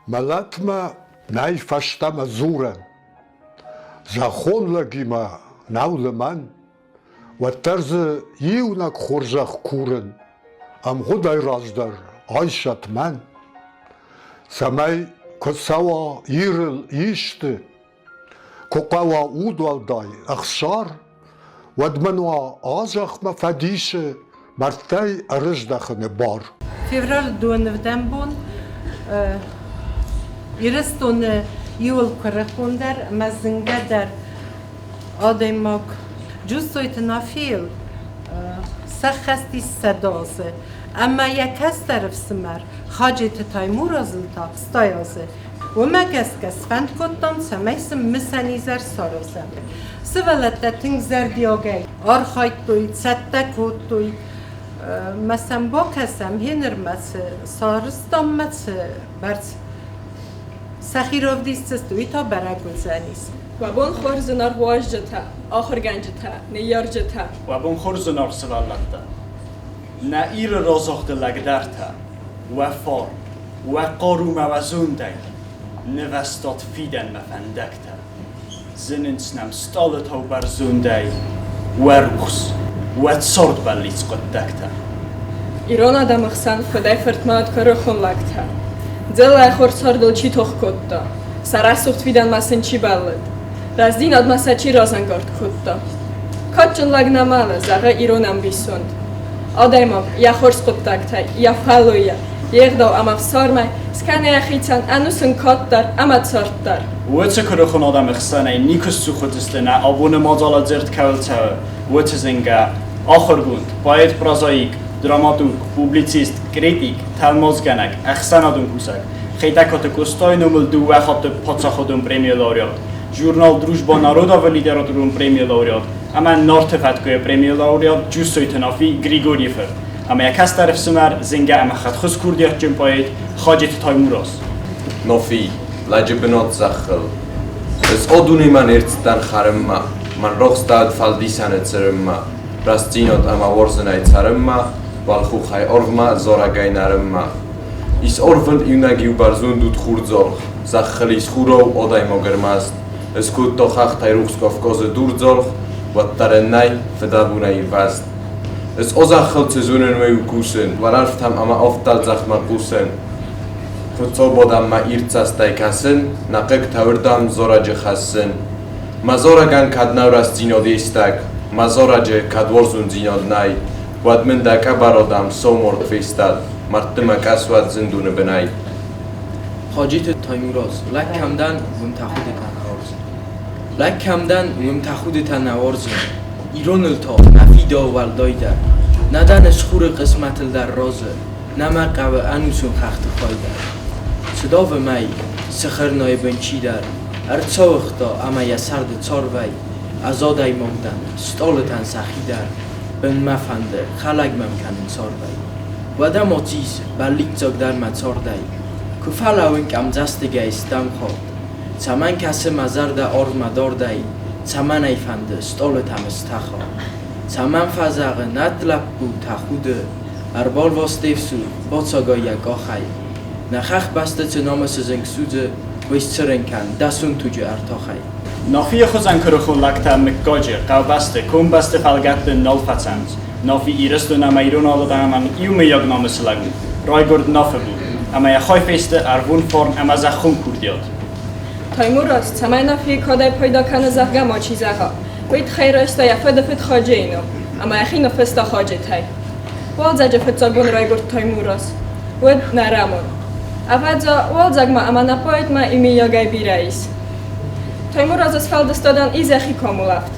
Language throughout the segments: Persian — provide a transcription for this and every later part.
ملاتما نای فشتم زورن زخون لگیما نول من و طرز یونک خورزخ کورن ام خدای رازدار آیشت من سمی کسوا ایرل ایشته کقوا اودوالدای اخشار ودمنوا آزخ مفدیشه مرتای ارزدخن بار فevral 2019 İristonu yol kırıkonder mezingedir adaymak cüzsoyt Nafi سخستی صدازه اما یک کس طرف سمر خاجت تایموراز تا استایازه و مگس کس فند کتان سمیسم مسنیزر سارازه سوالت تنگ زردیاگی آرخایت توی ستک توی مثلا با کسم هنر مس سارستان مس برد سخیروف دیست توی تا برگل زنیس و بون خورزنار واج جتا آخر گنج تا نیار جتا و بون خورزنار سوالت تا نه ایر رازاخت لگدر تا و فار و قارو موزون دی نوستات فیدن مفندک تا زننسنم ستالت ها برزون دی و روخس و تصارد بلیت قدک تا ایران آدم اخسان خدای فرتماد کارو خون لگتا دل ایخور ساردل چی توخ کد دا سرسوخت فیدن مسن چی بلد رازدین آدمسا چی رازنگارد کد دا کاتچن لگ نماله زغه ایرانم بیسوند آدایمام یا خورس قدک تا یا فالویا یک دو اما سارمای سکنه اخیتن انوسن کات در اما تارت در و چه کارو خون آدم اخسانه نیکس سوخت استنه آبون مازال زرد کول تا و چه زنگه آخر گوند باید پرازاییک دراماتورگ، پوبلیسیست، کریتیک، تلمازگنک، اخسانادون کوسک خیتکات کستای نومل دو و خاط پادشاهادون پریمی لاوریات ژورنال دروژبا نارودا و لیتراتورون پریمی لاوریات اما نارتفتگوی پریمی لاوریات جوستوی نافی گریگوری فرد اما یک از طرف سمر زنگه اما خط خس کردیات جنبایید خاجت تایموراز نافی لجبنات زخل از آدونی من ارتدن خرم ما من رخصداد فالدیسانت سرم ما راستینات اما ورزنای سرم ما والخوخای ارغما زارگای نرم ما ایس ارفند ایونگیو برزون دود خوردزال زخلیس خورو آدای مگرماست از کود تا خاخ تایروخس کافکاز دوردزال و ترنای فدابونای وست از ازخل تزونن میو کوسن و رفت هم اما افتال زخم قوسن خودصال بادم ما ایرتسستای کسن نقق توردم زارج خسن مزارگان کدنو راستیناد ایستگ مزارج کدورزون زیناد نای واد من دکه برادم سومرد فیستاد مرتمک اسود زندون بنای حاجت تایموراز لک کمدن وم تخودتن نوارزن لک کمدن وم تخودتن نوارزن ایران التا نفی داول دایده ندن اسخور قسمت در رازه نمک و انوسون خخت خایده صدا و می سخر نایبن چی در ارچا اختا اما یه سرد چار وی ازادای مامدن ستالتن سخی در بن مفنده خلق ممکنن سار وی و دم آتیز بلیک زاگ در مطار دی کفل اوین کم زستگه استم خواد چمن کسی مزر ده آرد مدار دی چمن ایفنده ستالتم استخوا چمن فزاقه ندلب بود تخوده اربال واستیفسو با چاگاه یکا خی نخخ بسته چه نام سزنگ سوزه ویس چرنکن دستون توجه ارتاخی نافی خوزن کرو خون لکتا مکاجه قو بسته کم بسته فلگت نال فتسند نافی ایرست و نما ایرون آلاده همان ایو میاگ نام سلگون رای گرد نافه بود اما یخوای فیسته ارون فرم اما زخون کردیاد تایموراز سمای نافی کادای پیدا کنه زخگه ما چیزه ها وید خیر استا یفت فت خاجه اینو اما یخی نفستا خاجه تای وال زجه فتزاگون رای گرد تایموراز ود نرمون افدزا وال زگما اما نپاید ما ایمی یاگای بی رئیس تایموراز از فلدستادن ای زخی کامولافت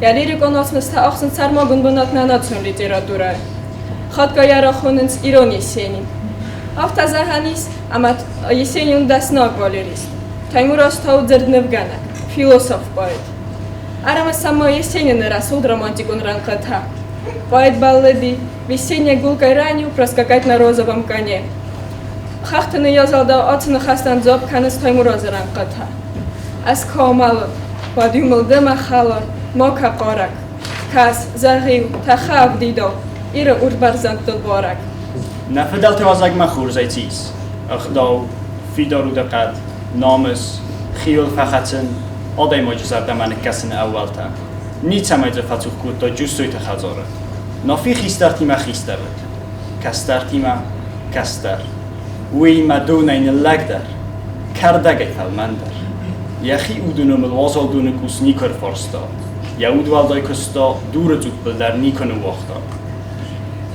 یعنی ریگوناسمسته آخسن سرماگون بنات ناناتسون لیتراتوره خودگاه یرا خوننس ایران یسینیم هفت از هنیس اما یسینیون دست ناگ والیریست تایموراز تاود زرد نفگنک فیلوسوف باید ارم سما یسینین رسول романтикун ранката باید балледи весенняя гулкой ранью проскакать на розовом коне хахтаны язалда атыны хастан зоб каныс таймуроз ранката از کامل و دیملده مخالر ما که قارک کس زغیو تخاف دیدو ایره اور برزند دل بارک نفدل توازگ مخور زیتیس اخداو فیدارو دقت نامس خیال فقطن آدای ماجزر دمن کسن اول تا نیت سمیت فتوخ کود تا جستوی تخزاره نافی خیستر تیما خیستر کستر تیما کستر وی مدون این لگ در کردگی فلمندر یخی اودونم الوازال دونه کس نیکر فارستا یهود والدای کستا دور زود بلدر نیکن وقتا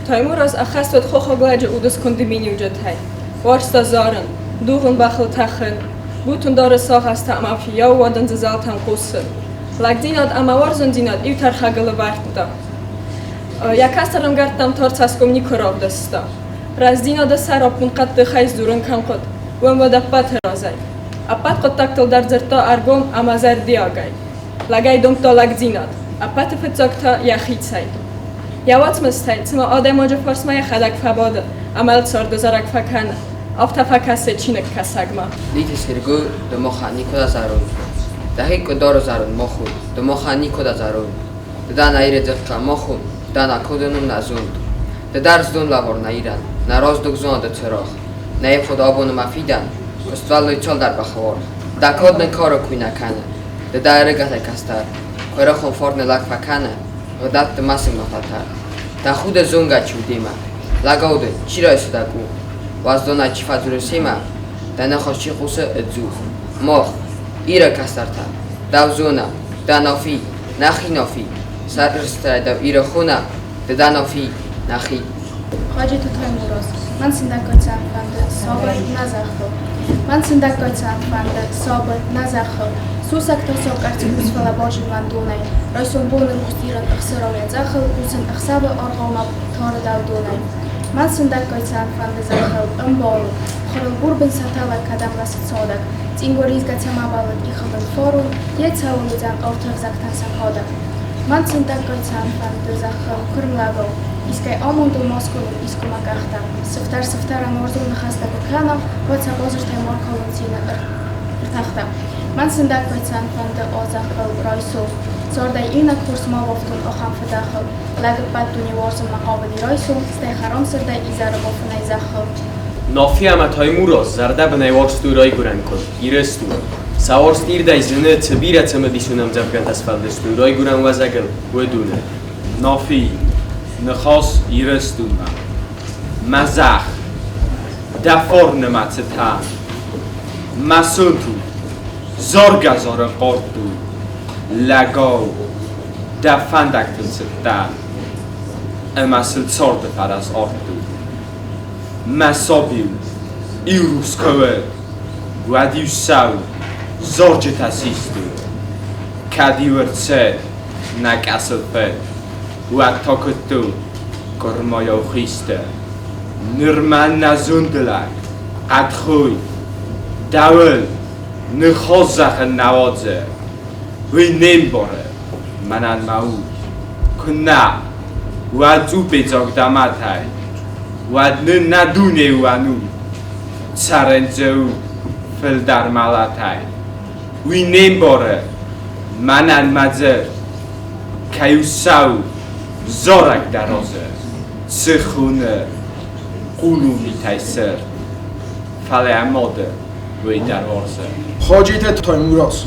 Таймураз ахастот хохогладжа удас кондимини уджатай. Варста заран, дуган бахл тахан, бутун дара сахаста амафи яу вадан зазалтан қусы. Лагдинат амаварзан динат ивтар хагала вартта. Якастарам гартам торцаском никоров даста. Раздина да сарапун қатты хайз дуран канқот, ван вада пат разай. Апат қоттактал дар зарта аргом амазар диагай. Лагай домта лагдинат, апат фицакта яхицай. یوات مستید سما آدم آجا فارس مای خدک فباده عمل سار دزارک فکنه آفتا فکسته چینک کسگما لیتی سرگو دو مخانی کدا زارون دهی کدارو زارون مخون دو مخانی کدا زارون ددان ایره دفتا مخون دانا کدنم نزوند ددرز دون لابور نایرن نراز دگزان ده تراخ نه خود آبون مفیدن کستوالوی چال در بخوار دکاد نکارو کوی نکنه ددایره گته کستر کویره خون فارن لک فکنه غدات ماسم نخاطر تا خود زونگا چودیما لگاوده چی را استدگو وازدونا چی فضورسیما تا نخواست چی خوصه ادزوخ مخ ایره کسترتا دو زونا دا نافی نخی نافی سر رستره دو ایره خونه دا نافی نخی خواجه تو تایموراز من سندکای چندفنده صابر نزخو من سندکای چندفنده صابر نزخو سوسک تا سوکرتی بسفلا باجی من دونه رایسون بونه مختیرن اخسراوی زخل بوسن اخساب آرغاما تار دو دونه من سندکای چندفنده زخل امبالو خلال بربن سطاوه کدم رسید صادق تینگو ریزگا تما بالد ایخلن فارون یه تاولی زن آرتاق زکتن سپادق من سندکای چندفنده زخل کرم لگو ایسکای آمون دو ماسکولو ایسکو مگختا سفتر انورزو نخسته بکنم با تبازر تیمار کالونسینه ارتخته من سندکای چندفنده آزخل رایسو زاردای اینک خورس ما وفتون آخم فداخل لگه بد دونی وارزم مقابلی رایسو ستی خرام سرده ایزار بافنه زخل نافی اما تایموراز زرده بنای وارستو رای گرن کن ایرستو سوارست ایردای زنه تبیره تمه دیسونم زفگن تسفلدستو رای گرن وزگل و دونه نافی نخواست ایرستو مزخ دفار نمت تا مسونتو زارگزار قاردو لگاو دفندک تنستا امسل سارد فرز آردو مسابیو ایروسکوه ودیو ساو زارج تسیستو کدیورچه نک اصل فد و تاکتو گرمایو خیسته نرمن نزوندلک قد خوی دول نخواست زخن نوازه وی نیم باره منن موج که نه و دو بیزاک دمت های و ندونه و نو سرنجه و فل در ملت های وی نیم باره منن مزر که سو زارک درازه سخونه قلومی تیسر فله اماده وی دروازه خواجه تایموراز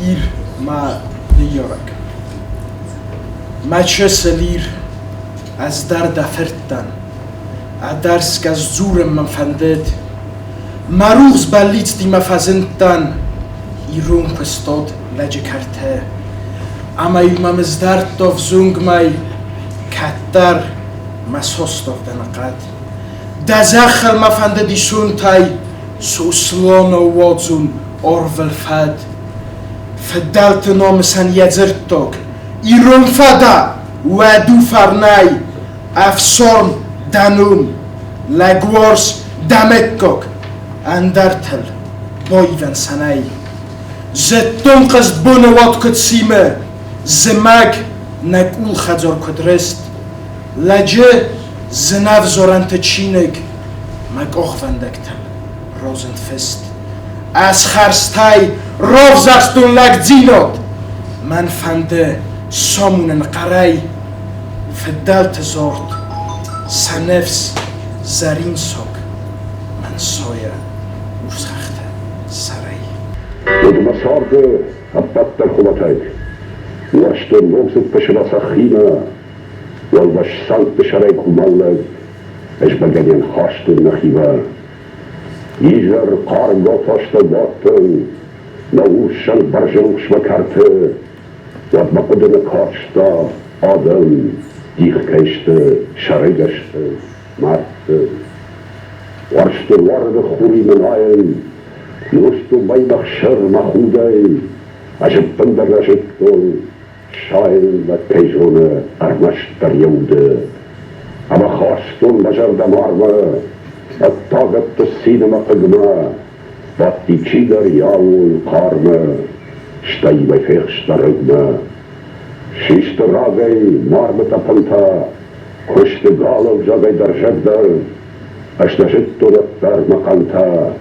ایر ما نیارک ما چه سلیر از در دفرتن ادرس که از زورم من فندد مروز بلیت دی مفزندن ایرون پستاد لجه کرده اما ایمم از درد داف زونگ مای کتر مساس داف دنقد دزخل مفنده دیشون تای سوسلان و وادزون آرول فد فدلت نامسن یزرتاک ایرون فدا و دو فرنای افسان دنوم لگوارس دمکاک اندرتل بایون سنای زتون قصد بونوات کد سیمه زمگ نکول خزار کد رست لجه زنف زارنت چینگ مگ آخوندکتل رازند فست از خرستای راف زخستون لگ زیناد من فنده سامونن قرای فدلت زارد سنفس زرین ساک من سایه ورس مسارد هبت در خوبتاید واشت نوزد بشلاس خینا والباش سانت بشرای کمالد اش بگنین خاشت نخیوه ایجر قارنگا تاشت باتن نوشن برجنوش مکرته واد مقدن کاشتا آدم دیخ کشته شرای گشته مرده ورشت وارد خوری منایم نوستو بیمخ شر مخودای عجب بندر رشدتون شاید و پیجون ارمشت در یوده اما خواستون مجرد مارمه الطاقت سینما قدمه با تیچی در یاون قارمه شتایی بی فیخش در رگمه شیشت راگی مارمه تپنتا کشت گالو جاگی در جگدر اشتشت در مقنتا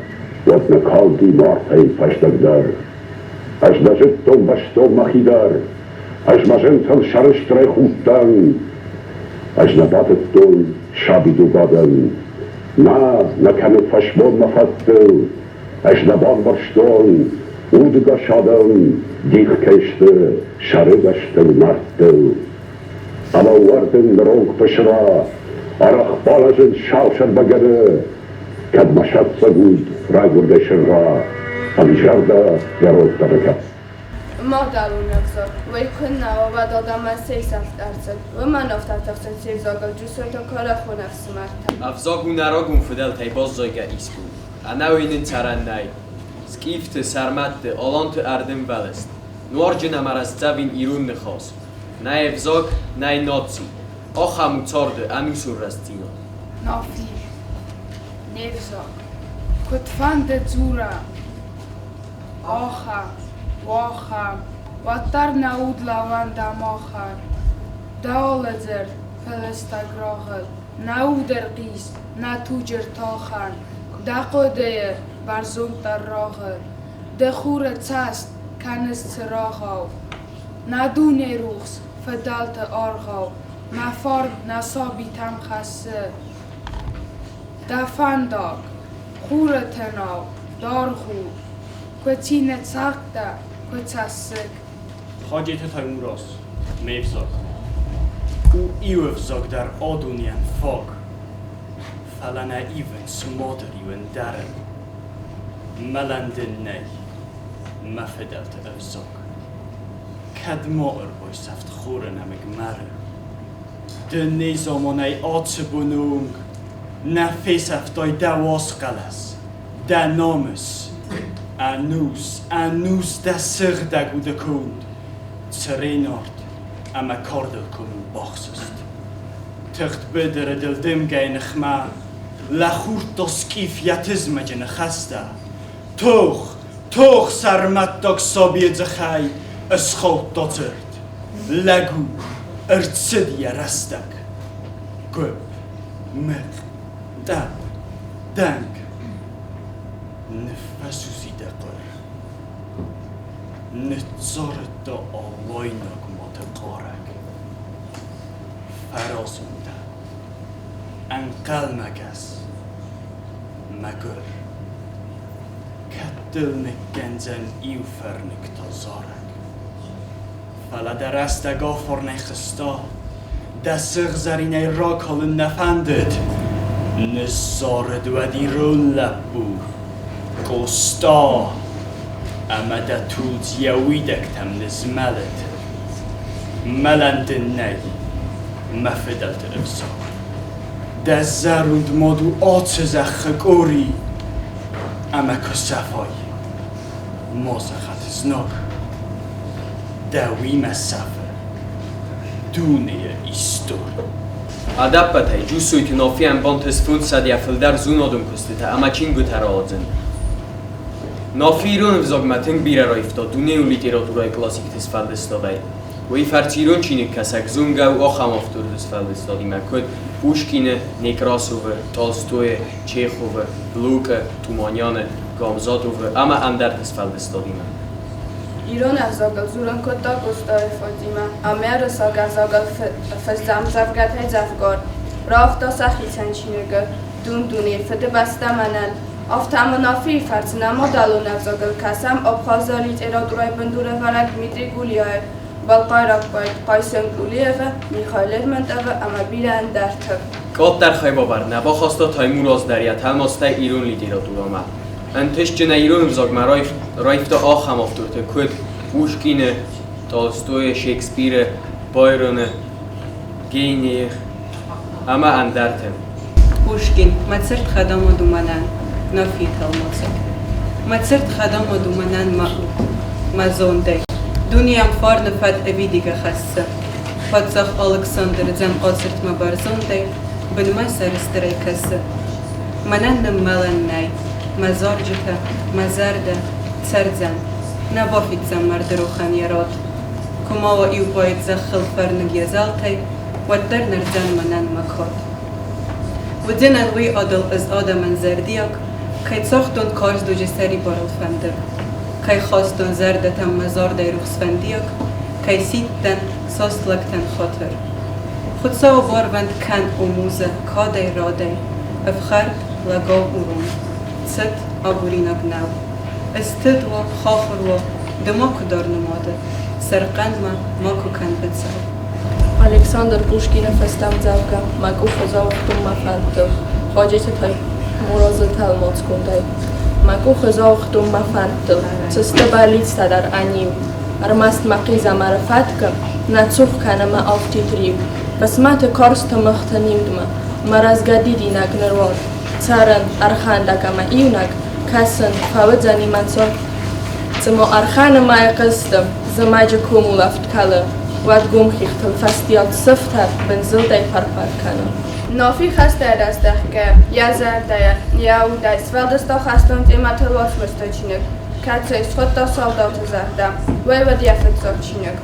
ود نکالدی مارتای پشتگدر اشتشتون بشتون مخیدر اشمجنتن شرشتر خودتن اشنباتتون شابیدو گادن نکنه فشمون مفتل اشنبان برشتون اودگا شادن دیخ کشته شره گشتن مردل اما وردن روگ پشرا ارخ بالجن شالشر بگره کد مشد سگود رای گردشن را امیجرده یروگ درکت مادرون نگذار وی کنه و دادم از 300 درصد و من افتاد سیزاگل جسوی تو کار خون افس مرتب افزاگو نراگون فدل تای باز زایگه ایس بود انو اینن ترن نای سکیفت سرمت آلانت اردم ولست نوارجن امرست زوین ایرون نخواست نه افزاگ نه ناتسی آخمو تارده انوسور رستینا نافی نفزاگ کتفند زورم آخم واخم و تر نعود لوندم آخر دولزر فلستگراغل نعود ارقیس نتوجر تاخن دقوده برزون در راغل دخور تست کنست سراغاو ندونه روخس فدالت آرغاو مفارد نصابی تم خسته دفنداگ خورتناو دارخو کتینه ساخته کتسک حاجت تایموراز میفزاگ او ایو افزاگ در آدونیان فاگ فلنه ایون سمادر ایون درن ملندن نی مفدلت افزاگ کدما اربای سفت خورن همگ مره دنی زمانه آتس بونونگ نفی سفتای دواس قلس ده نامس انوس ده سغ دگوده کند سرینارد اما کاردل کنون باخسست تخت بدر دلدم گای نخمه لخورد دا سکیف یتزم جن خسته توخ سرمت داگ سابیه زخی اسخوت دا زرد لگو ارتسدیه رستگ گوب مق دنگ نفسوزی دقر نتزارت دا آوای نگمات قارک فرازونده انقل مگس مگر کدل نگنزن ایو فرنک تا زارک فلا در استگا فرنه خستا دستغ زرینه را کل نفندد نزارد و دی رول لبو گستا اما دا تولز یویدکتم نزملد ملند نی مفدلت افزار دا زروند مادو آتس زخگوری اما کسفای مازخت زناک دویم سفر دونه ایستور ادب بتای جو سویت نافی هم بانتس فوند سد یفلدر زون آدم کسته تا اما چین گوتر آدزن نافی ایرون افزاگ متنگ بیره را افتاد دونه اون لیتراتورای کلاسیک تس فلدستاده و ای فرچ ایرون چینه کسک زونگو آخم افتور تس فلدستادی مکد پوشکینه، نیکراسوه، تالستوی، چیخوه، بلوکه، تومانیانه، گامزادوه اما اندر تس فلدستادی مکد ایران افزاگل زوران کتا گستای فاطیمه امیر ساگر زاگل فزدم زفگت های زفگار رافتا سخی سنچینگل دون دونی فده بسته منن Aftam Nafi farținamo dalunaq zogel kasam Abxazia literaturayi bindurevara Dmitri Guliayev Balqayrak bayt Qaysem Guliyeva Mikhail Lermontova Amabira Andartov قاب در خیباور نبا خواستا تایموراز دریا تلماسته ایران لیتراتورا انتش جنه ایران بزاگمه رایفتا آخم افتورته کد پوشکینه تالستوی شکسپیر بایرونه گینیخ اما اندرتم پوشکین متسرت خدام دومنن نافی تلماسه متسرت خدام دومنن مزونده دنیام فار نفت اوی دیگه خسته پادزاخ الکساندر زم قاصرت مبارزونده بنما سرستره کسه منن ملن نای مزارجته مزرده سرزن نبافید زم مرد روخان یارات کما و ایو باید زخل فرنگی زالتی و در نرزن منن مکات و دین الوی عدل از آدم زردیاک که ساختون کارز دو جسری بارل فندر که خواستون زردتن مزارده روخس فندیاک که سیدتن ساستلکتن خاطر خودسا و باروند کن و موزه کاده راده افخرد لگاو اورون ست آبورین اگناو استد و خاخر و دماکو دار نماده سرقن ما ماکو کن بتساو Alexander Pushkin festăm zavka magu khazao khtum mafantto hojete tay muroz talmots kundai magu khazao khtum mafantto tstabalitz tadar anim armast maqiza marafatka natsukh kanama auftitriu basmate korsta machtanimdma marazgadidi nagnerwot tsaran arkhandakama iunak kasan fawadzani mansor tsmo arkhana maiqastam zamaja kumulaft kala واد گم خیختل فستیات سفتر بنزل دی پرپر کنم. نافی خسته دست که یا زرده یا او دست ولدستا خستند ایمتل واسمستا چینک کتسه خود تا سالدات زرده وی ودی افکساب چینک.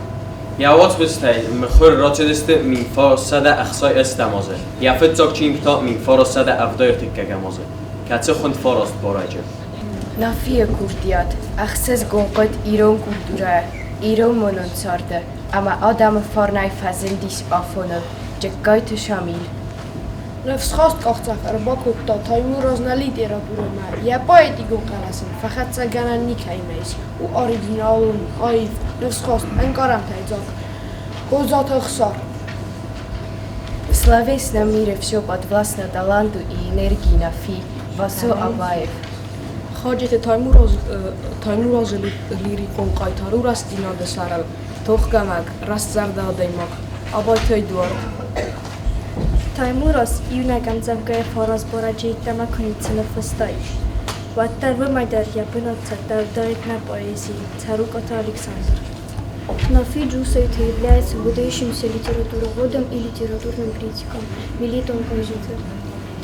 یا واسمستا مخور راچه دسته من فار سده اخصای استمازه یا فتزاک چین تا من فار سده افدایر تکه گمازه کتسه خوند فاراست باراجه. نافی کردیات اخصاص گونقت ایران کردوره ایران منونسارده اما آدم فارنای فضل دیس بافونه جگایت شامیل نفس خواست قاختفر با کتا تایموراز لیتراتورا ما یا باید ایگون قرسن فقط سگنن نیکایمیز و اوریجینالون آیف نفس خواست انکارم تایزاک гозат хсар. Словесно мире все подвластно таланту и энергии Нафи, Васо Абаев. Хаджет Таймураз лирикон қайтару растинада сарал, тоқганак, растзардадаймак, абайтай дуар. Таймураз юнагам завгая фараз бораджейтама коницина фастай. Ваттар вымайдар я пынатца давдает на поэзии, царуката Александр. Нафи Джусейта является выдающимся литературоводом и литературным критиком, милит композитор.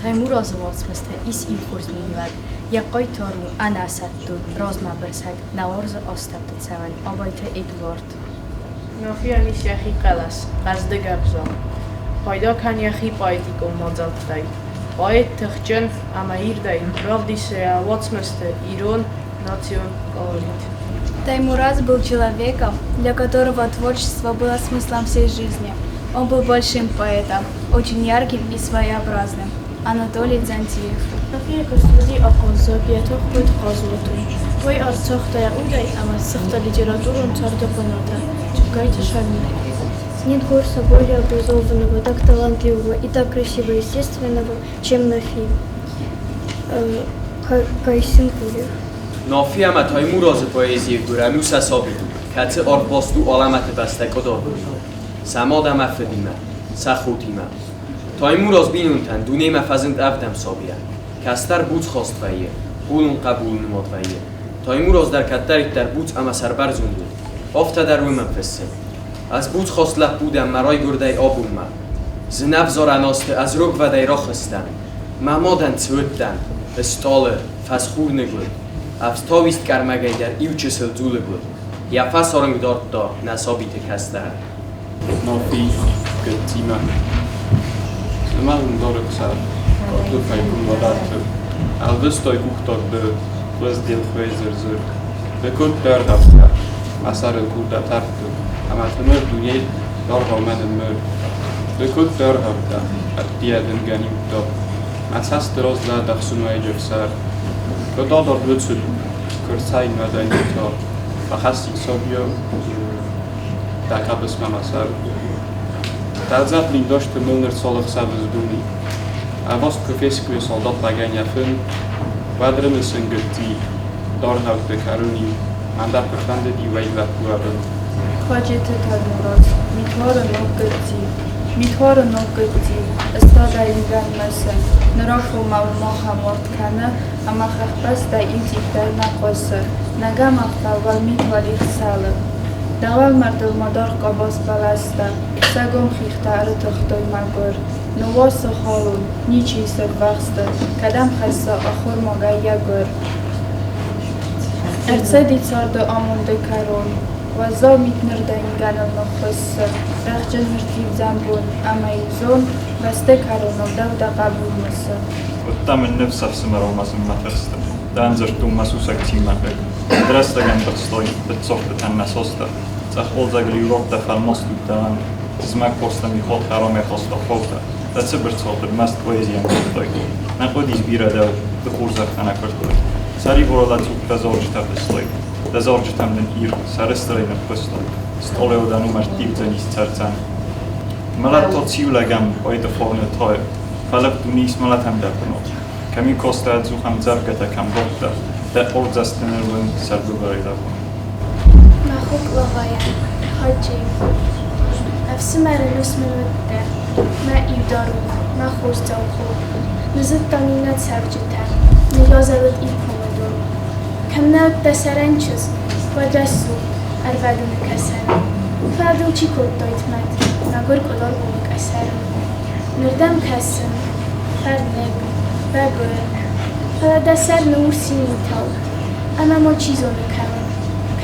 Таймураз вацмаста ис инфорзминивад, я қайтару анасатту розмабрсак наорза остаптацаван абайта Эдуард. Нафи амис яхи қалас, қазды габза. Пайда кан яхи поэтиком мадзалттай. Поэт тахчен амаирдай, правдисе вацмаста Ирон, национ колорит. Таймураз был человеком, для которого творчество было смыслом всей жизни. Он был большим поэтом, очень ярким и своеобразным. Анатолий Дзантиев. Нафи кастуди аконзабиятох буд қазуатун. Вой арцахта яудай, ама сахта литературун цардапаната. Чекайте шамиль. Нет горса более образованного, так талантливого и так красиво естественного, чем Нафи. Кайсинкулев. نافی هم تایموراز پویزی گرانوس حسابی کت آرباستو علامت بستکادا بود سمادم افدیمه سخوتیمه تایموراز بینونتن دونه مفزند افدم سابیه کستر بود خواست ویه بولون قبول نماد ویه تایموراز در کتریت در بود اما سربر زونده آفته در روی منفسه از بود خواست لح بودم مرای گرده آبون من زنف زارناسته از روگ و دیرا خستن ممادن چوتن استاله فسخور نگود افستاویست کرمگه در ایو چسل دوله بود یا فس آرنگ دارد دا نسابیت کسته نافی گتیمه زمان داره کسر آتو فیکون و دارتو الوستای گوختار به وز دیل خوی زرزر بکود برد افته اثر گوده ترتو اما تمر دونیه دار غامن مر بکود برد افته دیه دنگانی بودا مساس دراز ده دخسونای جفسر Dort wird zu Kurzzeiten oder in der Verhastung Sowio, da gab es man was. Da zat bin dość milner solch savas duni. A was professor que soldat la ganha fun. Wadre me singeti dorhaut de karuni. Manda perfande di wayla puaben. Хожите Таймураз, митвора ногти, استادا инган маса, нрафу маха морткана, амахах паста интикта нақоса, нага мақталвал митвали хсала. Давал мардал мадар қабас баласта, сагом хихта арытахтой магор, новоса холун, ничи сырбахста, кадам хаса ахур мага ягор. Эрцеди царда амунде карон, وزا میتنرده این گنال نخوصه رخجن مرتیب زنبون اما ایزون بسته کرون و دو قبول مسه قدام النفس أفسمر ومسم مفرسته دانزرتم مسوسك تيمك درست جنب بتستوي بتصفت النسوسته تخول زغلي روح دفع المصل دان زمك بوستا ميخوت حرامي خاصة فوتا تسبر تصوت المست كويزي ام تطوي نقود يزبيره دو دخور زختنا كرتوي ساري بورولات بزورج تفستوي دزورج تمدن إير سرسترين بخستوي ستوليو دانو مرتيب زنيس ترزان ملات توتسيو لغم بايد فورن توي فلق دونيس ملات هم دبنو كمي كوستا زوخم زرگتا كم بوتا ده أرزستنرون سردوغاري دبنو مخوك وغايا حاجي أفسمر نسمن وده ما إيدارو ما خوستا وخو نزد تانينات سرجتا نيازلت إيكومدون كم ناوت بسرنچز ودرسو أربادون كسر فادو چي كود دايت مد ناغور قدار بومك أسر نردم كسن فرنگ بگور فلا دسر نور سینی تاو اما ما چیزو نکرم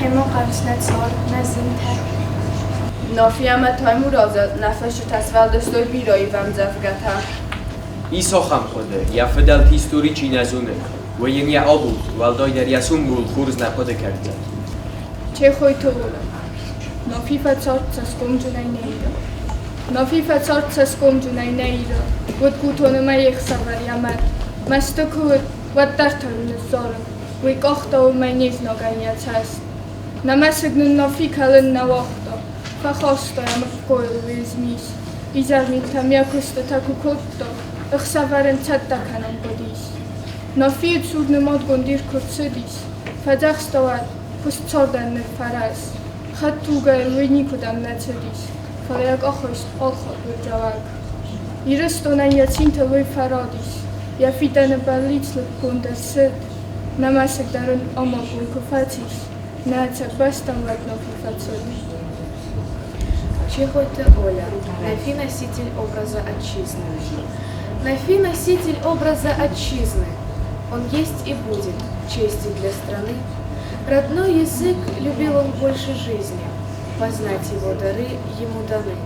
که ما قرص نتسار نزین تر نافی اما تایموراز نفش تصول دستوی بیرایی وم زفگتا ایسا خم خوده یا فدل تیستوری چی نزونه و ینی آبود والدای در یسون بود خورز نپاده کرده چه خوی تو بولم نافی فتسار تسکم جنای نیده نافی فتسار تسکم جنای نیده ود گوتونه ما یک سفر یمد مستو کود ود در ترون زارم وی کاختا و ما نیز نگانیت هست نمسگن نافی کلن نواختا فخواستا یم کویل ویزمیس ایزر میتم یکستا تکو کتا اخ سفرن چتا کنم بدیس نافی سود نماد گندیر کرسدیس فدخستا ود پست چاردن نفرس خد توگه وی نیکودم نتدیس فلیگ آخوست آخواد و جواب Ирыстона яцинта вой фарадис, я фитана балиц лапкунда сед, намасак дарун омагун куфатис, нацак бастам лакно фифацоди. Чехота Оля, Нафи носитель образа отчизны. Нафи носитель образа отчизны. Он есть и будет честью для страны. Родной язык любил он больше жизни, познать его дары ему даны.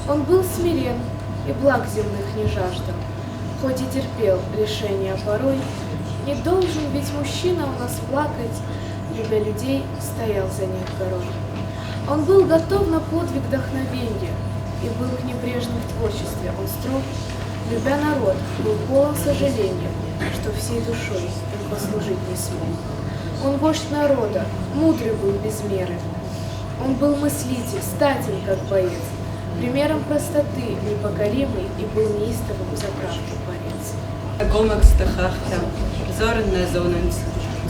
Он был смирен, и благ земных не жаждал, хоть и терпел лишения порой, не должен ведь мужчина у нас плакать, любя людей, стоял за них горой. Он был готов на подвиг вдохновенья и был небрежным в творчестве, он строг, любя народ, был полон сожаления, что всей душой им послужить не смог. Он вождь народа, мудрый был без меры, он был мыслитель, статен как боец, примером простоты, непокоримый и был неистовым за правду борец. Гомак стахахта, зорен на зоненц,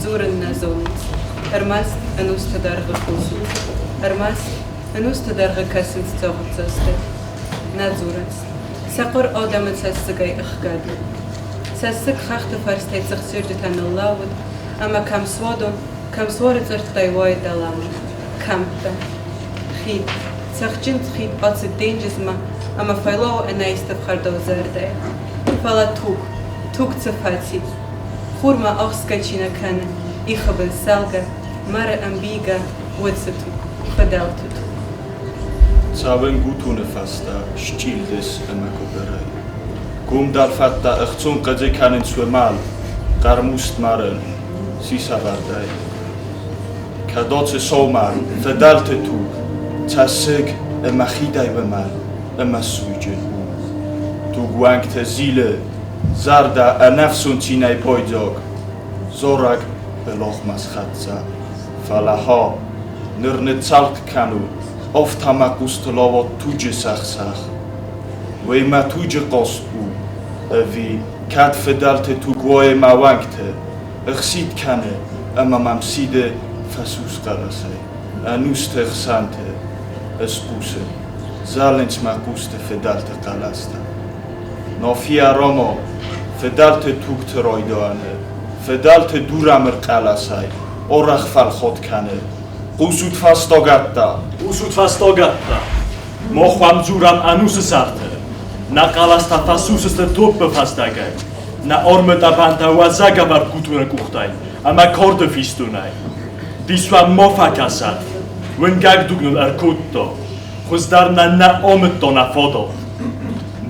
зурен на зоненц, армас ануста дарга кусут, армас ануста дарга касенц цогцасте, надзуренц. Сақор адамец сасгай ахгаду. Сасг хахта фарстей цахсюрдитан аллавуд, ама кам сворец артайвой далам, камта, хит. Сахчин тхит паци денджизма, ама файло энайстав хардов зерде. Фала тук цефаци. Хурма ах скачина кане, ихабен салга, мара амбига, уэцету, фаделтуту. Цавен гутуне фаста, штилдес эмакоберай. Гум дар фатта ахцун qaze kanen suemal, qarmust maren, sisavardai. Kadoce somar, fadaltetu. تاسق مخیدای به من مسوجن تو گوانگ تزیله زردا نفسون چینای پایداگ زورگ بلوخ مسخدزا فلاها نرن چالک کنو افتما قستلاوا توج سخ وی ما توج قصد بو اوی کد فدالت تو گوه موانگته اخسید کنه اما ممسیده فسوس قرسه انوست اخسانته اسپوسه زالنچ ما قست فدالت قلسته نافی راما فدالت توگت رایدانه فدالت دورامر قلسه اورخ فل خود کنه قوسود فاستاگتا ما خوام جورم انوس سرته نا قلستا فسوسست توپ بفستگه نا ارمتا بانتا وزاگا بر کتونه کختای اما کارد فیستونای دیسوا مفاکسات ونگاگ دوگنول ارکوتو خوزدارنا نا آمدتو نفادو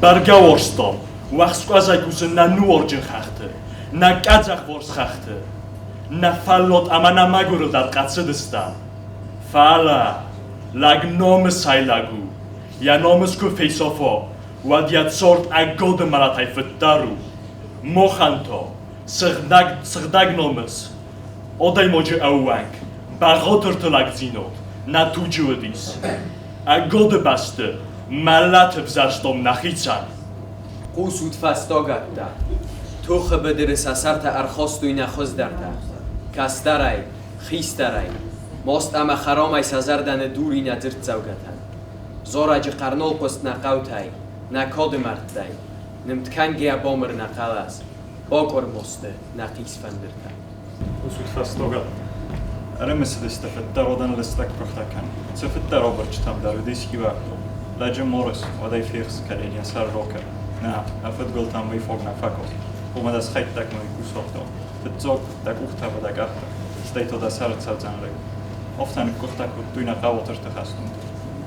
برگا ورستو وخسکوازای کوسن نا نوارجن خخته نا کازاخ ورس خخته نا فالوت اما نا مگورل در قدسه دستان فالا لاگ نامس هایلاگو یا نامس کو فیسافا و دیاد سورت اگود ملاتای فتدارو موخانتو سغداگ نامس odaj moje auwank, bagoter te lag zinot, na tudziudis. A gode baste, malate wzarstom na hican. قوسود فستاگتا تو خبدر سسرت ارخواستوی نخوز درتا کسترای خیسترای ماست اما خرامای سزردن دوری نزرد زوگتن زوراج قرنال قست نقوتای نکاد مردتای نمتکنگی بامر نقلاس باکر ماسته نقیس فندرتا قوسود فستاگتا رمس الاستفدار ودن الاستك بختكن سفتر روبرت تام دار ديسكي واقلو لاجه مورس وداي فيخس كاليليان سار روكر نا افد قلت ام وي فوقنا فاكوس وما داس خيت تاك نوي كوسوتو تزوق تاك اختا وداك اختا ستيتو دا سارت سالزانلك افتان كوختا كوتوينا قاوتر تخاستون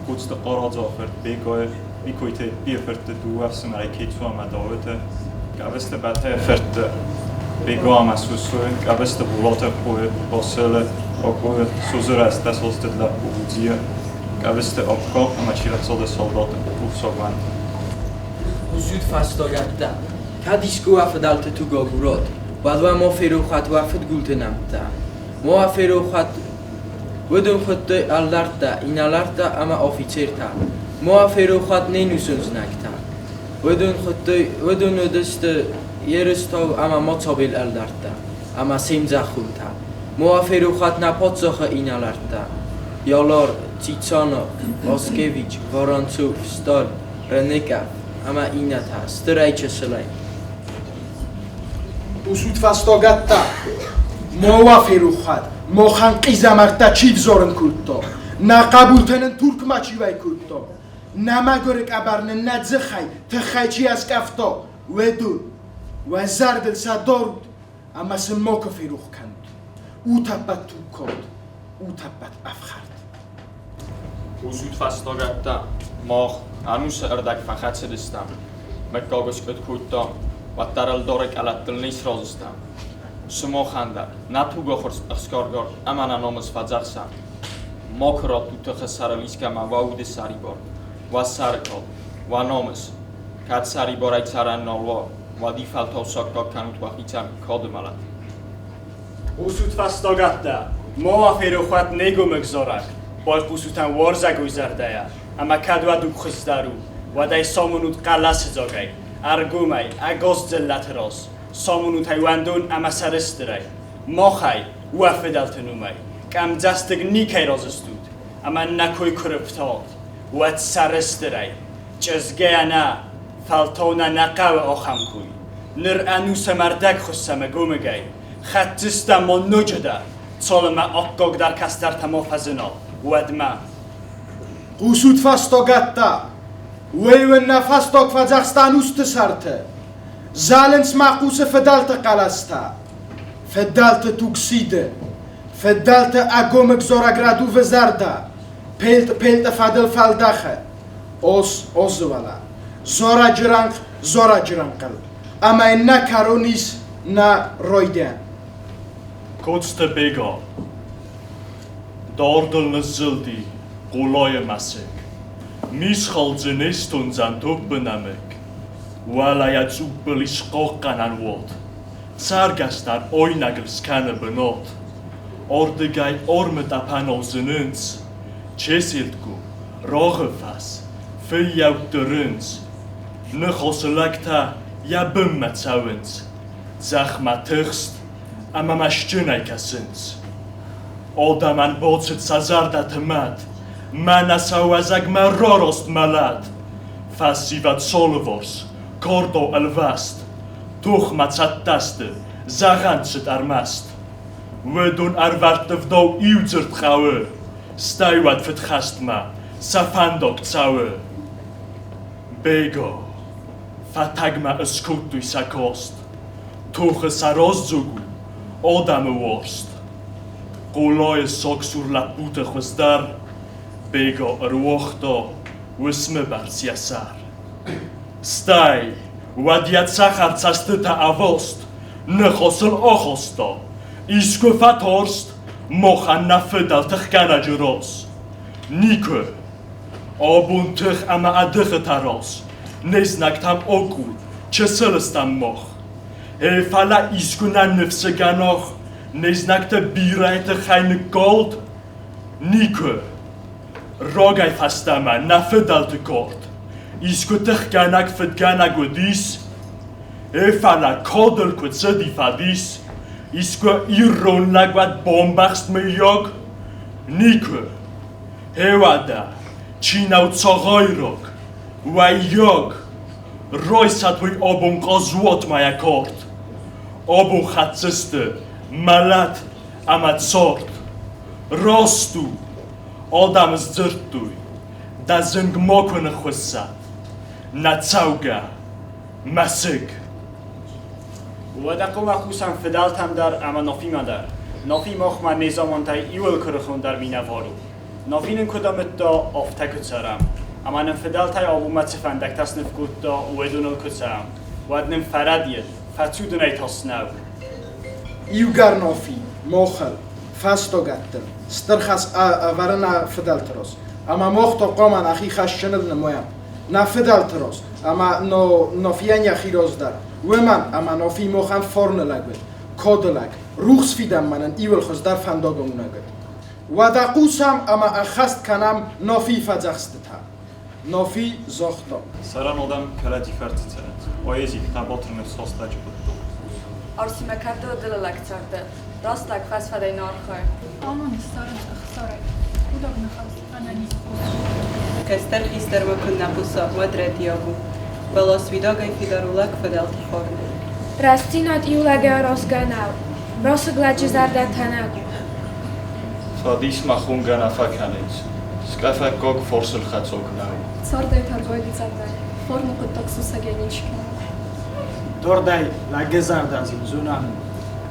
كوتس د قرازو فرد بيكوي بيكويته بيفرت دو افسم راي كيتسو ما داوته قابست باته فرد بيگو am asusun, قابست بولاتر خوی باسل اکوی سوزر است دست هستد لب بودیه قابست اکا اما چیرت سال سالدات بوف ساگوند وجود فستاگتا کدیسکو افدالت تو گاگورات بعد ما فروخت و افد گولت نمتا ما فروخت ودون خود الارتا این الارتا اما آفیچرتا ما فروخت نینوسونز نکتا ودون دست یرستاو اما ما تابل الارتا اما سیمزا خونتا ما فروخت نپاتزاخ این الارتا یالار تیتسانا آسکویچ وارانسوف ستال رنکف اما اینتا سترایچ سلای وسود فستاگتا ما فروخت ما خنقی زمرتا چیف زارن کردتا نا قبولتنن ترک مچی وی کردتا نما گرک ابرن نزخی تخی چی از کفتا ودون و زردل صدارود اما سماک فروخ کند او تبت تو کاد او تبت افخرد وجود فستاگتا ماخ انوس اردک فقط سدستم مکاگس کد کودتام و ترال دارک علتل نیس رازستم سما خنده نتوگا خرس اخسکارگار اما نامز فجرسم ما کرا تو تخ سرلیس که من وعود سری بار و سرکال و نامز کد سری بار ایک سرن نالوا و دی فلتا ساکتا کنوت و خیچم کاد ملد قوسود فستاگتا ما فروخت نگو مگذارک باید قوسوتن وارزگوی زرده اما کد و دوب خزدارو و دای سامونود قلس زاگی ارگومی اگاز زلت راز سامونود هیوندون اما سرسترای ما خی و فدلتنومی کم جستگ نیکی رازستود اما نکوی کرپتاد و سرسترای چزگه نه فلتانا نقاو آخم کوی نر انوس مردک خسمه گومگی خطستم ما نجده سال ما اقاق در کستر تمافزنا ودما قوسود فستاگتا ویون نفستاگ فجخستان اوست سرته زالنس معقوس فدالت قلستا فدالت توکسیده فدالت اگومک زورگرادو وزرده پیلت فدل فلدخه اوزوالا زورا جرانقل اما این نکارو نیست نه رویدن کدست بگا داردل نزلدی قولای مسک میسخال زنستون زن توب بنمک ولا یا زوبلیش قاقنن واد Ցարգաստար օյնագլ սկանը բնոտ, օրդգայ օրմտապան օզնունց, չես ելդկու, ռողը վաս, ֆյաուկ դրունց, նխոսլակ թա յաբմ մացավնց, ձախմա թղստ, ամամաշջն այկասնց, օդաման բոցըտ սազարդա թմատ, մանասավազակ մարորոստ մալատ, ֆասիվատ սոլվորս, կորդո ըլվաստ, թուխ մացատ տաստը, զաղանցըտ արմաստ, վդուն արվարտվդով իուծրտ խավը, ստայվատ վտխաստմա, սապանդոք ծավը, բեգո, ֆաթագմա ըսկուտ դույսակոստ, թուխը սարոս ձուգու, օդամը որստ, Qulay sok sur la puta khustar, bego arwochto, wisme bar siyasar. Stay, wadiat sakhar tsastita avost, nekhosl okhosto, isku fatorst, mochan nafedal tkhana juros. Nike, obun tkh ama adkhtaros, nesnak tam okul, cheselstam moch. Fala isku na nefseganoch, Neznakte birajte chajne gold, Nike, rogaj fastama, nafedalte kort, Isku tchganak fedganak odis, Fala kodel kutsedi fadis, Isku iron lagwat bombachst me jog, Nike, Hewada, Chinau tsogoyrok, Wai jog, Roysat wy obun kozwot my akkoord, Obun chatsiste, Malat amatsort, rostu, odam zdzirtuj, da zing mokone khusat, natsauga, masig. ودقو مخصوصا فدالتم در اما نافی مدر نافی مخ من نظامانتای ایول کرخون در مینوارو نافینن کدامت دا آفتک سرم اما نم فدالتای آبومت سفندک تصنف کد دا ودونل کسرم ودنم فردیت فتسودنای تصنو Iugar Nafi, Mochel, Fastogatten, Sterchas Varana Fedalteros, Ama Mochto Koman Achi Chashenel Nemoyam, Na Fedalteros, Ama Nofiania Hirosdar, Weman, Ama Nofi Mochan Fornelagwet, Kodelag, Ruchsfidam man and Evil Hosdar Fandogum Nugget. Wadakusam Ama Achast Kanam Nofi Fadzachsteta, Nofi Zochto. Saranodam Kalati Fartiteret, Oezi, Tabotrne Sostajbut. Arsi mekardo dilelaktardı. Rastlak fasfadey narkhay. Aman istaran akhsaray. Udog nakhas ananis. Кастер хистер макун напуса вадрет ягу. Балас видагай фидарулак федалти хорне. Rastinat iulage rozganau. Rosoglaci zardatanagu. Fadis machun ganafakanets. Skafa gog forsel khatsognaw. Sarday targoydi zarday. Formu quttaksusa genichki. Dordai la gezardazin zunan,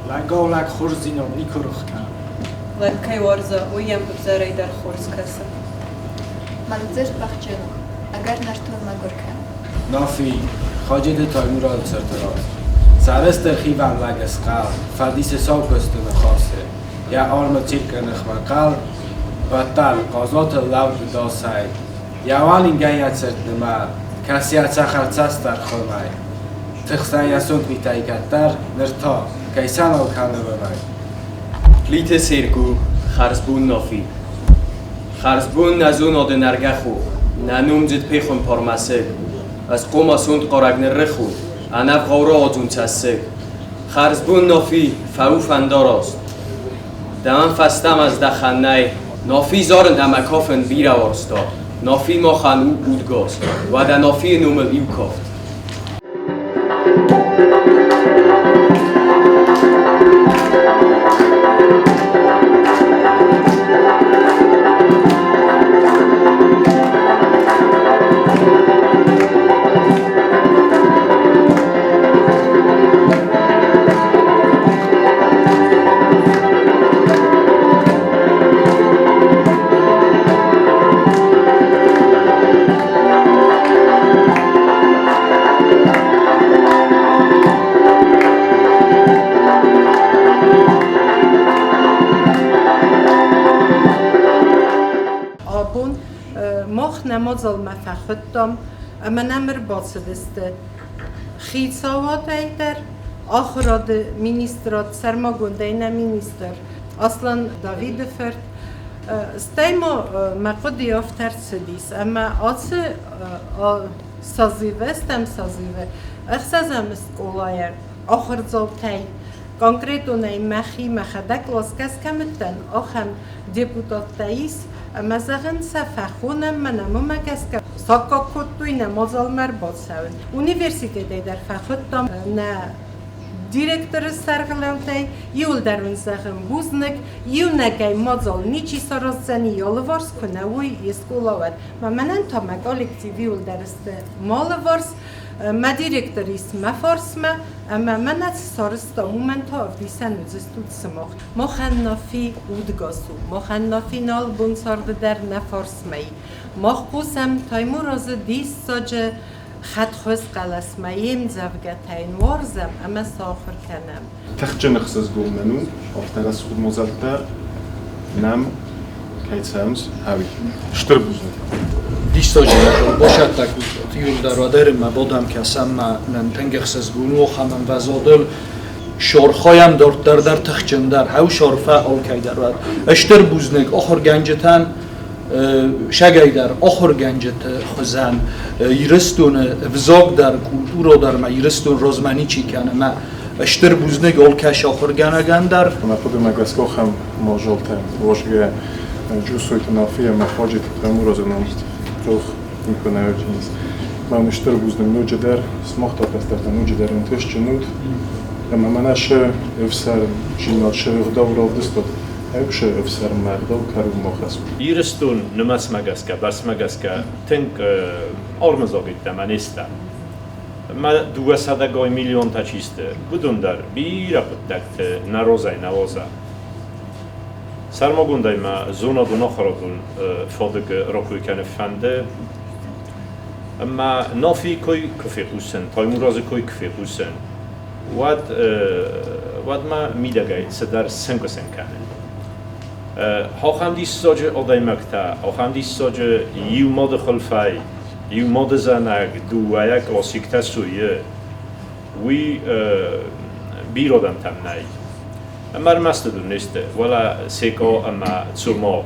la golak khurzino nikurukhkan. Lekay warza uyam bzaray dar khurskasa. Manzir bakhcheno, agar nartun magurkan. Nafi, خاجد تایموراز سرتراز. سرست خیوان لگس قال، فردیس ساو کستن خاصه. یا آرم چیکن خمقال، بطل قازات لود داسای. یا والین گیت سرت نمار، کسی اتسخر تستر خمای. تخسای اسونت میتای کتر نرتا کیسان او کنه ببای. لیت سرگو خرزبون نافی. خرزبون نزون آده نرگه خو. ننوم زد پیخون پارمسه. از قوم اسونت قارگن رخو. انف غورا آدون چسه. خرزبون نافی فو فنداراست. دمن فستم از دخنه. نافی زارن دمکافن بیره وارستا. نافی ما خنو بودگاست. و در نافی نومل ایو کافت. نمازل مفخدم اما نمر باسدسته خیصاوات ایدر آخراد مینیسترات سرماگوندین مینیستر اصلا داوید فرد استایما مقدی افتر سدیس اما آس سازیوه استم سازیوه اخسازم سقولایر آخر زوبتای конкретно махи махадак лоскас камтан охам депутаттайс мазаган сафахунам манаму магаска саккоттуйна мозалмар босавн университете дар фахоттам на директор саргалантай юлдарун заган бузник юнагай мозал ничи сарозани ялварс конауй искулават маманан та коллектив юлдарст малварс ما دیرکتریست ما فارسما اما من از سارستا مومن تا افدیسن وزستود سماخ ما خنافی اودگاسو ما خنافی نال بون سارده در نفارسمایی ما خبوسم تایموراز دیست ساجه خط خوز قلسماییم زفگتاین وارزم اما ساخر کنم تخجن اخصاص گومنو افتر از خود مزلتر نم کیتسامز هاوی شتر بوزن دیستاجی باشد تا یول در وادر ما بودم که سام من تنگخسز گونو خامن وزادل شورخایم در تخچندر هاو شورفا آل کی در واد اشتر بوزنگ آخر گنجتن شگای در آخر گنجت خزان یرستون وزاق در کلتور در ما یرستون روزمانی چی کنه ما اشتر بوزنگ آل کش آخر گنگان در ما خودم مگسکو خم ماجالتن واشگه جوسویت نافیه مخاجت تایموراز نام روح میکنه نیست من اشتر بوزنم نوجه در سماخت آتستر نوجه در انتش جنود اما منش افسر جنات شرق دور آفدستاد هیچ افسر مرد و کارو مخصوص. ایرستون نماس مگسکا بس مگسکا تنگ آرمزاگیت دمانیستا. ما 200 میلیون تا چیسته بودن در بیرا پتکت نروزای نوازا. سرماگوندای ما زونا دو نخرادون فادق راکوی کنه فنده. اما نافی کوی کفی حسن، تایموراز کوی کفی حسن. واد ما میدگای صدر سنگ کنه. هم دیست ساجه آدای مکتا، هم دیست ساجه یو ماد خلفای، یو ماد زنگ دوایی کلاسیک تسویه وی بیرادم تم نی. اما مستدون نیسته، ولی سیکا اما سوما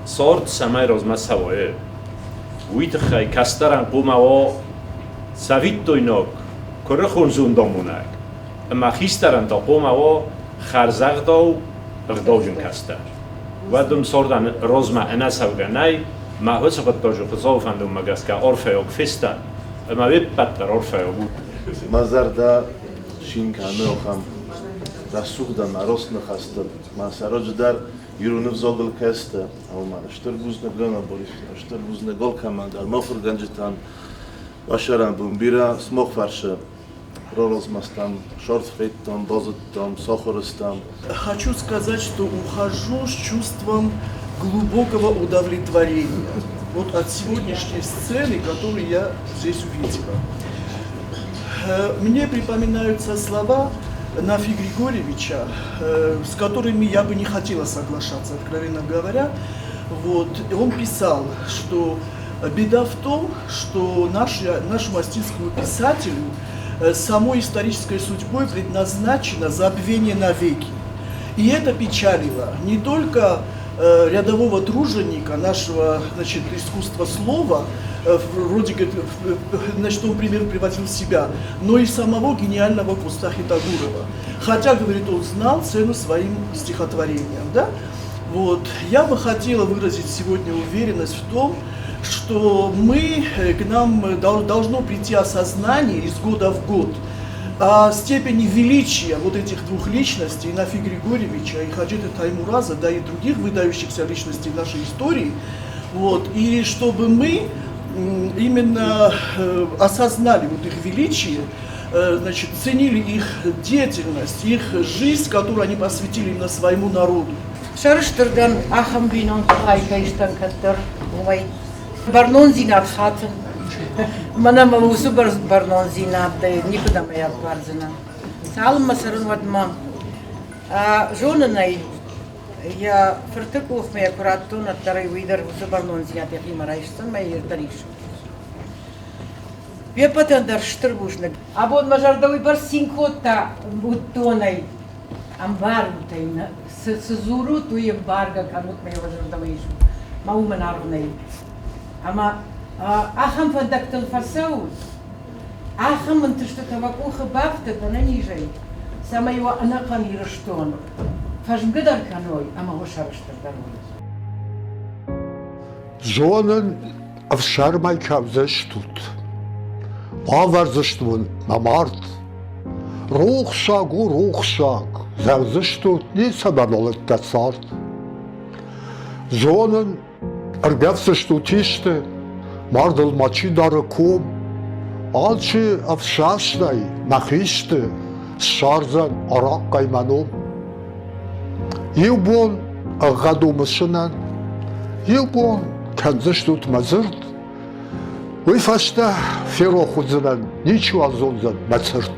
سارد سمای راز مسوایه وی تخی کستران قوموا سوید دویناک کره خونزون دامونک اما خیستران تا قوموا خرزق داو اقداجون کستر و دم سردن رازما انسوگنای ما هست قد تاجو خزافندم مگس که عرفیاک فستن اما وی بدتر عرفیا بود مزرده شین کنه خم رسوخ در نراست نخستم من سراج در یرونف زاگل کسته اما من اشتر بوز نگلانم باریف اشتر بوز نگل کمان در مافر گنجتان باشرم بوم بیره سماق فرشه размастам, шортфейтом, базотом, сахаростом. Хочу сказать, что ухожу с чувством глубокого удовлетворения вот от сегодняшней сцены, которую я здесь увидела. Мне припоминаются слова Нафи Григорьевича, с которыми я бы не хотела соглашаться, откровенно говоря. Вот, он писал, что беда в том, что нашему астинскому писателю самой исторической судьбой предназначено забвение навеки. И это печалило не только рядового труженика нашего, значит, искусства слова, вроде как, значит, он пример приводил себя, но и самого гениального Кустахи Тагурова. Хотя, говорит, он знал цену своим стихотворениям, да? Вот. Я бы хотела выразить сегодня уверенность в том, что к нам должно прийти осознание из года в год о степени величия вот этих двух личностей, Нафи Григорьевича и Хаджита Таймураза, да и других выдающихся личностей нашей истории, вот, и чтобы мы именно осознали вот их величие, значит, ценили их деятельность, их жизнь, которую они посвятили именно своему народу. Барнонзинат хатын. Мана мавусу барнонзинат, да никуда моя барзина. Салма сарунватма. Жонанай, я фертыкув моя курату на тарай выйдер вусу барнонзинат, я химарайшсан, моя иртариш. Вепатен дар штырбушны. Абон мажардовый бар синкотта буттонай. Амбаргутай. Сызуру ту ембарга канут мей мажардовый. Мауман аргнай. Ама ахам фандактал фасаут. Ахам антыштатаваку хабафта тана нижай. Самайва анакани раштон. Фажмгадар каной, ама хошарыштар дарой. Zonen auf Schermai Kavzestut. Bavarzeштун намарт. Ruchsag, Zavzestut, nicht sabanollet tazart. Zonen ergavzestutiste, Mardel machidare kom, Alchi auf Schasnai, Nachiste, Scharzan, Arakai manom. Yubon, Agadumushanan, Yubon, Kanzestut mazert. Вы фашта феро худзанан, ничего азонзан, мацерт.